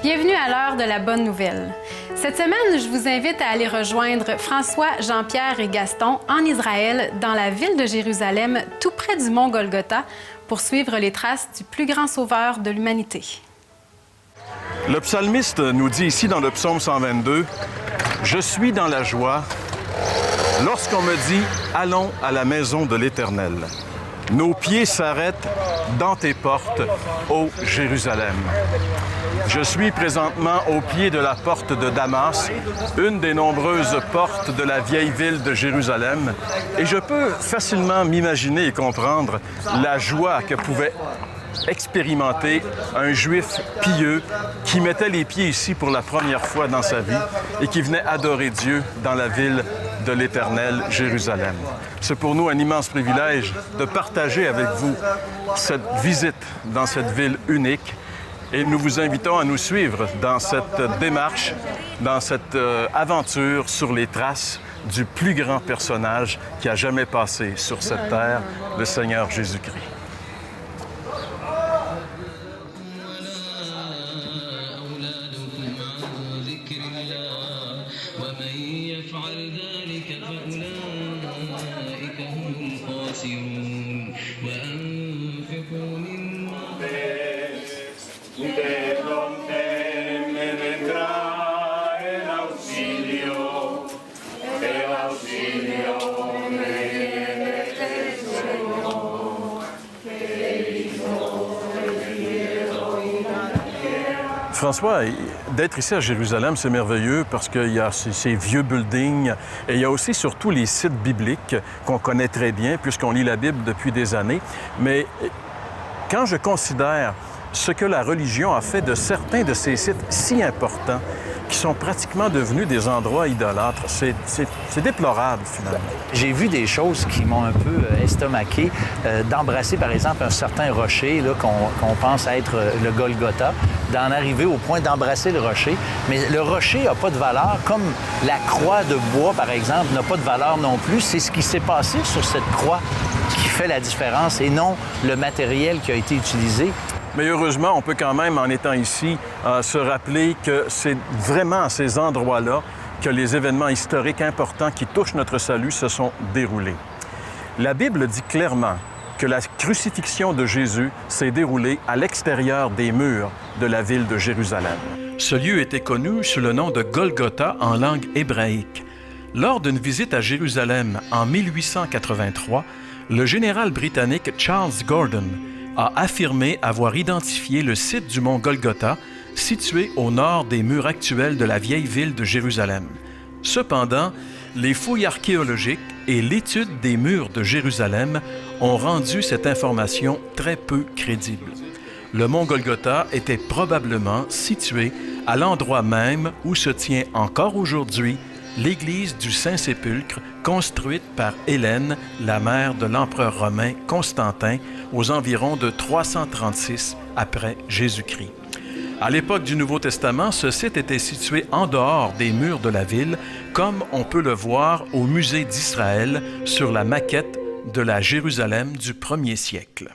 Bienvenue à l'heure de la bonne nouvelle. Cette semaine, je vous invite à aller rejoindre François, Jean-Pierre et Gaston en Israël, dans la ville de Jérusalem, tout près du mont Golgotha, pour suivre les traces du plus grand sauveur de l'humanité. Le psalmiste nous dit ici dans le psaume 122, « Je suis dans la joie lorsqu'on me dit « Allons à la maison de l'Éternel ». Nos pieds s'arrêtent dans tes portes, ô Jérusalem. Je suis présentement au pied de la porte de Damas, une des nombreuses portes de la vieille ville de Jérusalem, et je peux facilement m'imaginer et comprendre la joie que pouvait expérimenter un juif pieux qui mettait les pieds ici pour la première fois dans sa vie et qui venait adorer Dieu dans la ville de l'Éternel, Jérusalem. C'est pour nous un immense privilège de partager avec vous cette visite dans cette ville unique et nous vous invitons à nous suivre dans cette démarche, dans cette aventure sur les traces du plus grand personnage qui a jamais passé sur cette terre, le Seigneur Jésus-Christ. François, d'être ici à Jérusalem, c'est merveilleux parce qu'il y a ces vieux buildings et il y a aussi surtout les sites bibliques qu'on connaît très bien puisqu'on lit la Bible depuis des années. Mais quand je considère ce que la religion a fait de certains de ces sites si importants, qui sont pratiquement devenus des endroits idolâtres, c'est déplorable, finalement. J'ai vu des choses qui m'ont un peu estomaqué, d'embrasser, par exemple, un certain rocher qu'on pense être le Golgotha, d'en arriver au point d'embrasser le rocher. Mais le rocher n'a pas de valeur, comme la croix de bois, par exemple, n'a pas de valeur non plus. C'est ce qui s'est passé sur cette croix qui fait la différence et non le matériel qui a été utilisé. Mais heureusement, on peut quand même, en étant ici, se rappeler que c'est vraiment à ces endroits-là que les événements historiques importants qui touchent notre salut se sont déroulés. La Bible dit clairement que la crucifixion de Jésus s'est déroulée à l'extérieur des murs de la ville de Jérusalem. Ce lieu était connu sous le nom de Golgotha en langue hébraïque. Lors d'une visite à Jérusalem en 1883, le général britannique Charles Gordon a affirmé avoir identifié le site du mont Golgotha, situé au nord des murs actuels de la vieille ville de Jérusalem. Cependant, les fouilles archéologiques et l'étude des murs de Jérusalem ont rendu cette information très peu crédible. Le mont Golgotha était probablement situé à l'endroit même où se tient encore aujourd'hui l'église du Saint-Sépulcre, construite par Hélène, la mère de l'empereur romain Constantin, aux environs de 336 après Jésus-Christ. À l'époque du Nouveau Testament, ce site était situé en dehors des murs de la ville, comme on peut le voir au musée d'Israël sur la maquette de la Jérusalem du 1er siècle.